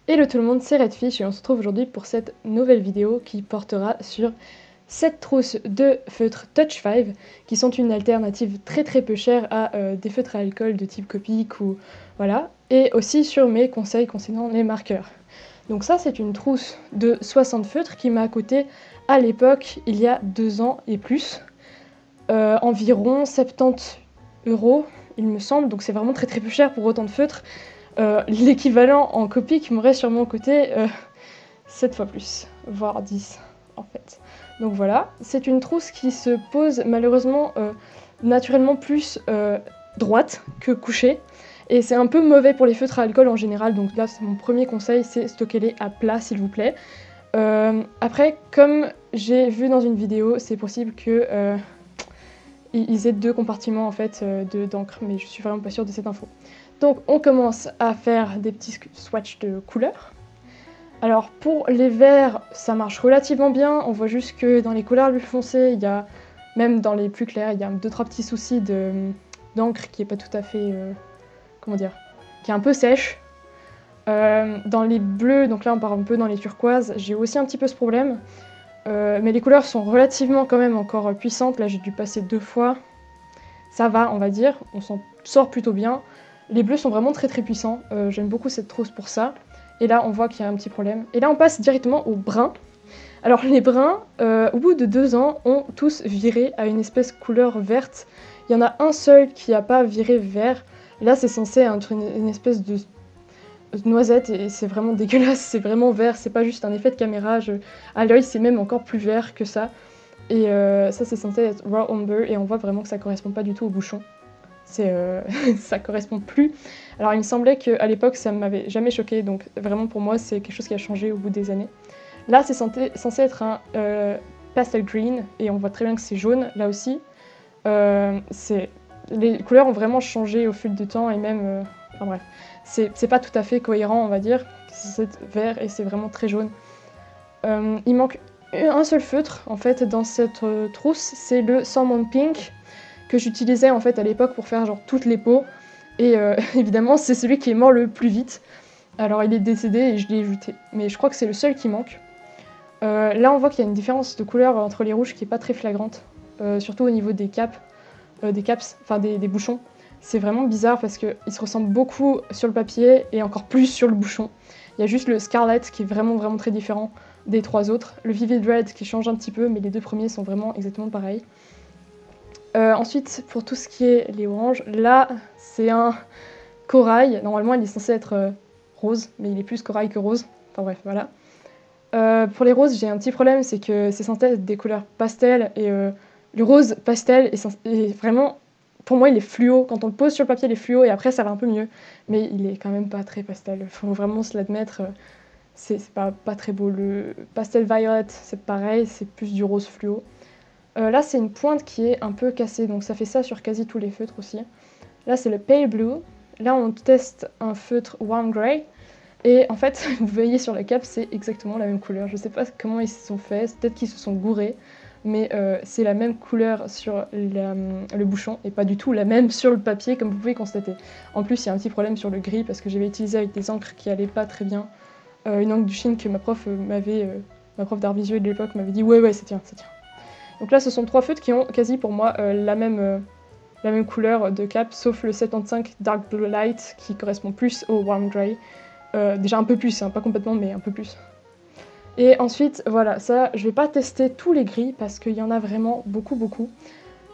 Hello tout le monde, c'est Redfish et on se retrouve aujourd'hui pour cette nouvelle vidéo qui portera sur 7 trousses de feutres Touch 5 qui sont une alternative très peu chère à des feutres à alcool de type Copic ou voilà, et aussi sur mes conseils concernant les marqueurs. Donc ça c'est une trousse de 60 feutres qui m'a coûté à l'époque, il y a 2 ans et plus, environ 70 € il me semble, donc c'est vraiment très peu cher pour autant de feutres. L'équivalent en Copic m'aurait sûrement coûté 7 fois plus, voire 10 en fait. Donc voilà, c'est une trousse qui se pose malheureusement naturellement plus droite que couchée. Et c'est un peu mauvais pour les feutres à alcool en général, donc là c'est mon premier conseil, c'est stocker-les à plat s'il vous plaît. Après, comme j'ai vu dans une vidéo, c'est possible que ils aient 2 compartiments en fait d'encre, mais je suis vraiment pas sûre de cette info. Donc on commence à faire des petits swatchs de couleurs. Alors pour les verts, ça marche relativement bien, on voit juste que dans les couleurs les plus foncées, il y a, même dans les plus clairs, il y a 2-3 petits soucis d'encre qui est pas tout à fait, comment dire, qui est un peu sèche. Dans les bleus, donc là on part un peu dans les turquoises, j'ai aussi un petit peu ce problème. Mais les couleurs sont relativement quand même encore puissantes, là j'ai dû passer 2 fois. Ça va, on va dire, on s'en sort plutôt bien. Les bleus sont vraiment très puissants, j'aime beaucoup cette trousse pour ça. Et là, on voit qu'il y a un petit problème. Et là, on passe directement aux bruns. Alors, les bruns, au bout de 2 ans, ont tous viré à une espèce couleur verte. Il y en a un seul qui n'a pas viré vert. Là, c'est censé être une espèce de noisette et c'est vraiment dégueulasse, c'est vraiment vert, c'est pas juste un effet de caméra. À l'œil, c'est même encore plus vert que ça. Et ça, c'est censé être raw umber et on voit vraiment que ça correspond pas du tout au bouchon. Ça correspond plus. Alors il me semblait qu'à l'époque ça m'avait jamais choqué, donc vraiment pour moi c'est quelque chose qui a changé au bout des années. Là c'est censé être un pastel green et on voit très bien que c'est jaune là aussi. Les couleurs ont vraiment changé au fil du temps et même, enfin bref, c'est pas tout à fait cohérent on va dire. C'est vert et c'est vraiment très jaune. Il manque un seul feutre en fait dans cette trousse, c'est le Salmon Pink que j'utilisais en fait à l'époque pour faire genre toutes les peaux. Et évidemment, c'est celui qui est mort le plus vite. Alors il est décédé et je l'ai jeté. Mais je crois que c'est le seul qui manque. Là, on voit qu'il y a une différence de couleur entre les rouges qui est pas très flagrante. Surtout au niveau des caps, enfin des bouchons. C'est vraiment bizarre parce qu'ils se ressemblent beaucoup sur le papier et encore plus sur le bouchon. Il y a juste le Scarlet qui est vraiment très différent des 3 autres. Le Vivid Red qui change un petit peu, mais les 2 premiers sont vraiment exactement pareils. Ensuite, pour tout ce qui est les oranges, là, c'est un corail. Normalement, il est censé être rose, mais il est plus corail que rose. Enfin bref, voilà. Pour les roses, j'ai un petit problème, c'est que c'est censé être des couleurs pastel, et le rose pastel est vraiment, pour moi, il est fluo. Quand on le pose sur le papier, il est fluo, et après, ça va un peu mieux. Mais il est quand même pas très pastel, il faut vraiment se l'admettre. C'est pas très beau. Le pastel violet, c'est pareil, c'est plus du rose fluo. Là, c'est une pointe qui est un peu cassée, donc ça fait ça sur quasi tous les feutres aussi. Là, c'est le Pale Blue. Là, on teste un feutre Warm Grey. Et en fait, vous voyez sur la cape, c'est exactement la même couleur. Je sais pas comment ils se sont faits, peut-être qu'ils se sont gourés, mais c'est la même couleur sur le bouchon et pas du tout la même sur le papier, comme vous pouvez constater. En plus, il y a un petit problème sur le gris parce que j'avais utilisé avec des encres qui allaient pas très bien. Une encre du Chine que ma prof d'art visuel de l'époque m'avait dit ouais, ça tient. Donc là, ce sont 3 feutres qui ont quasi pour moi la même couleur de cap, sauf le 75 Dark Blue Light qui correspond plus au Warm Grey. Déjà un peu plus, hein, pas complètement, mais un peu plus. Et ensuite, voilà, ça, je vais pas tester tous les gris parce qu'il y en a vraiment beaucoup.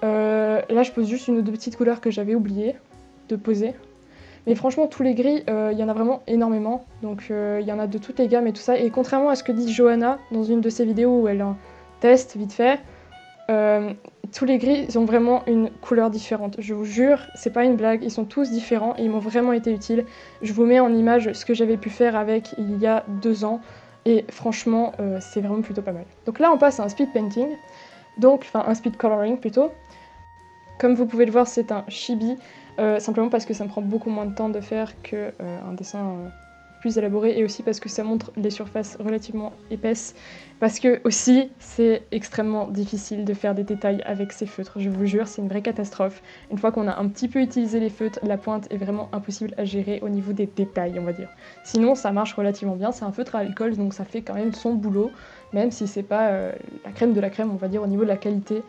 Là, je pose juste une ou 2 petites couleurs que j'avais oublié de poser. Mais franchement, tous les gris, il y en a vraiment énormément. Donc il y en a de toutes les gammes et tout ça. Et contrairement à ce que dit Johanna dans une de ses vidéos où elle teste vite fait, tous les gris ils ont vraiment une couleur différente. Je vous jure, c'est pas une blague, ils sont tous différents et ils m'ont vraiment été utiles. Je vous mets en image ce que j'avais pu faire avec il y a 2 ans et franchement, c'est vraiment plutôt pas mal. Donc là, on passe à un speed painting, enfin un speed coloring plutôt. Comme vous pouvez le voir, c'est un chibi, simplement parce que ça me prend beaucoup moins de temps de faire qu'un dessin plus élaboré et aussi parce que ça montre les surfaces relativement épaisses. Parce que aussi, c'est extrêmement difficile de faire des détails avec ces feutres. Je vous jure, c'est une vraie catastrophe. Une fois qu'on a un petit peu utilisé les feutres, la pointe est vraiment impossible à gérer au niveau des détails, on va dire. Sinon, ça marche relativement bien. C'est un feutre à alcool, donc ça fait quand même son boulot, même si c'est pas la crème de la crème, on va dire, au niveau de la qualité.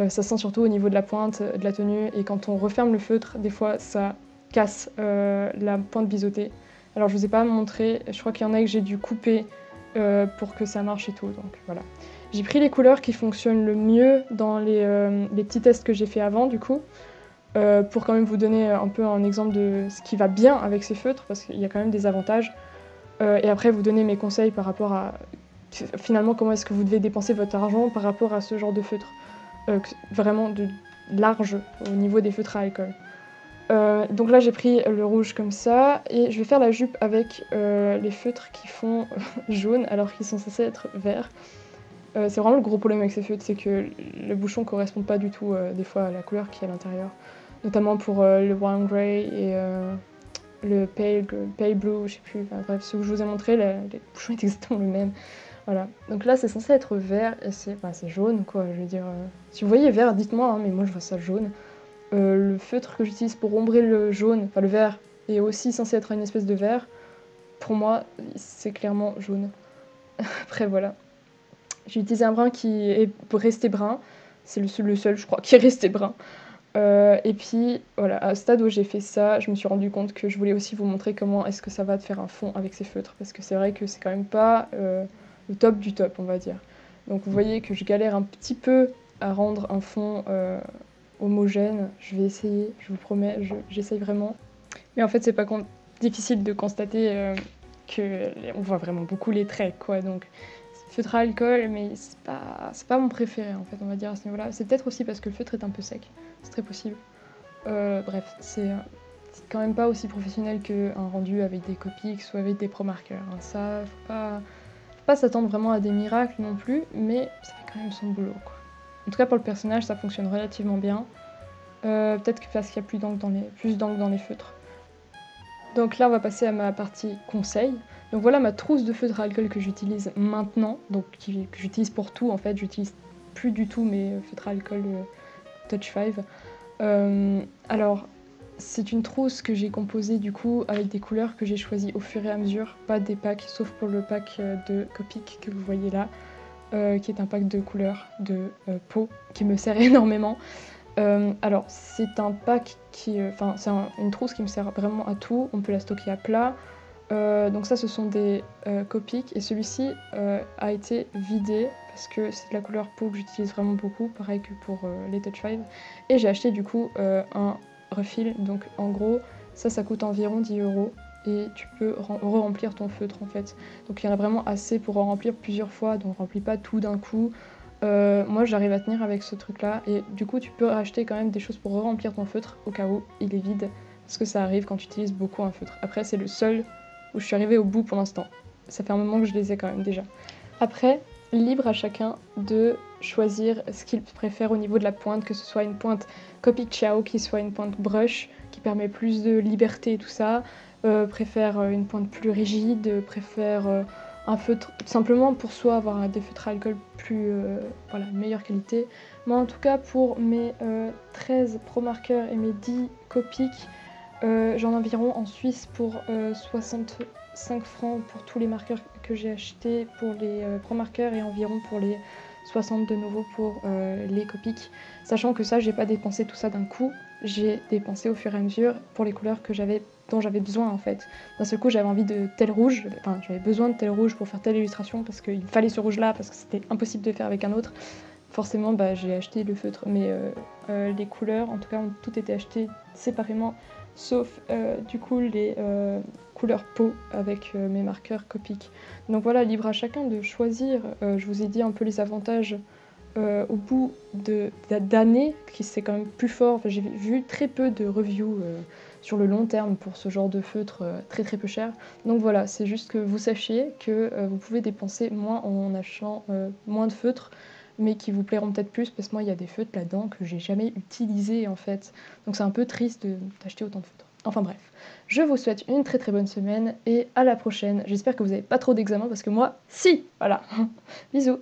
Ça sent surtout au niveau de la pointe, de la tenue, et quand on referme le feutre, des fois, ça casse la pointe biseautée. Alors, je vous ai pas montré, je crois qu'il y en a que j'ai dû couper pour que ça marche et tout, donc voilà. J'ai pris les couleurs qui fonctionnent le mieux dans les petits tests que j'ai fait avant, du coup, pour quand même vous donner un peu un exemple de ce qui va bien avec ces feutres, parce qu'il y a quand même des avantages. Et après, vous donner mes conseils par rapport à, finalement, comment est-ce que vous devez dépenser votre argent par rapport à ce genre de feutre. Vraiment de large au niveau des feutres à alcool. Donc là j'ai pris le rouge comme ça et je vais faire la jupe avec les feutres qui font jaune alors qu'ils sont censés être verts. C'est vraiment le gros problème avec ces feutres, c'est que le bouchon correspond pas du tout des fois à la couleur qui est à l'intérieur. Notamment pour le brown grey et le pale blue, je sais plus, enfin, bref, ce que je vous ai montré, les bouchons étaient exactement le même. Voilà, donc là c'est censé être vert et c'est jaune quoi, je veux dire. Si vous voyez vert, dites-moi, hein, mais moi je vois ça jaune. Le feutre que j'utilise pour ombrer le jaune, enfin le vert, est aussi censé être une espèce de vert. Pour moi, c'est clairement jaune. Après voilà. J'ai utilisé un brun qui est resté brun, c'est le seul je crois qui est resté brun. Et puis voilà, à ce stade où j'ai fait ça, je me suis rendu compte que je voulais aussi vous montrer comment est-ce que ça va de faire un fond avec ces feutres, parce que c'est vrai que c'est quand même pas le top du top, on va dire. Donc vous voyez que je galère un petit peu à rendre un fond homogène. Je vais essayer, je vous promets, j'essaye vraiment. Mais en fait, c'est pas difficile de constater qu'on voit vraiment beaucoup les traits, quoi. Donc feutre à alcool, mais c'est pas mon préféré en fait, on va dire à ce niveau-là. C'est peut-être aussi parce que le feutre est un peu sec, c'est très possible. Bref, c'est quand même pas aussi professionnel qu'un rendu avec des Copics ou avec des Pro Markers. Hein. Ça, faut pas s'attendre vraiment à des miracles non plus, mais ça fait quand même son boulot, quoi. En tout cas, pour le personnage, ça fonctionne relativement bien. Peut-être que parce qu'il y a plus d'encre dans les feutres. Donc là, on va passer à ma partie conseil. Donc voilà ma trousse de feutre à alcool que j'utilise maintenant, donc que j'utilise pour tout en fait. J'utilise plus du tout mes feutres à alcool Touch 5. Alors, c'est une trousse que j'ai composée du coup avec des couleurs que j'ai choisies au fur et à mesure, pas des packs, sauf pour le pack de Copic que vous voyez là, qui est un pack de couleurs de peau qui me sert énormément. Alors, c'est un pack qui. Enfin, c'est une trousse qui me sert vraiment à tout. On peut la stocker à plat. Donc, ça, ce sont des Copic. Et celui-ci a été vidé parce que c'est de la couleur peau que j'utilise vraiment beaucoup, pareil que pour les Touch 5. Et j'ai acheté du coup un refill. Donc, en gros, ça coûte environ 10 € et tu peux re-remplir ton feutre en fait. Donc, il y en a vraiment assez pour en remplir plusieurs fois. Donc, remplis pas tout d'un coup. Moi j'arrive à tenir avec ce truc là et du coup tu peux racheter quand même des choses pour re-remplir ton feutre au cas où il est vide parce que ça arrive quand tu utilises beaucoup un feutre. Après c'est le seul où je suis arrivée au bout pour l'instant. Ça fait un moment que je les ai quand même déjà. Après, libre à chacun de choisir ce qu'il préfère au niveau de la pointe, que ce soit une pointe Copic Ciao, qui soit une pointe brush qui permet plus de liberté et tout ça, préfère une pointe plus rigide, préfère un feutre simplement pour soi avoir des feutres à alcool plus voilà, meilleure qualité. Moi en tout cas pour mes 13 Pro Markers et mes 10 Copic, j'en ai environ en Suisse pour 65 francs pour tous les marqueurs que j'ai achetés pour les Pro Markers et environ pour les 60 de nouveau pour les Copic. Sachant que ça, j'ai pas dépensé tout ça d'un coup, j'ai dépensé au fur et à mesure pour les couleurs dont j'avais besoin en fait. D'un seul coup, j'avais envie de tel rouge, enfin j'avais besoin de tel rouge pour faire telle illustration parce qu'il fallait ce rouge là parce que c'était impossible de faire avec un autre. Forcément, j'ai acheté le feutre, mais les couleurs, en tout cas, ont toutes été achetées séparément, sauf du coup les couleurs peau avec mes marqueurs Copic. Donc voilà, libre à chacun de choisir. Je vous ai dit un peu les avantages au bout d'années, qui c'est quand même plus fort. Enfin, j'ai vu très peu de reviews sur le long terme pour ce genre de feutre très très peu cher. Donc voilà, c'est juste que vous sachiez que vous pouvez dépenser moins en achetant moins de feutres, mais qui vous plairont peut-être plus, parce que moi il y a des feutres là-dedans que j'ai jamais utilisés en fait. Donc c'est un peu triste d'acheter autant de feutres. Enfin bref, je vous souhaite une très très bonne semaine et à la prochaine. J'espère que vous n'avez pas trop d'examens parce que moi, si! Voilà. Bisous!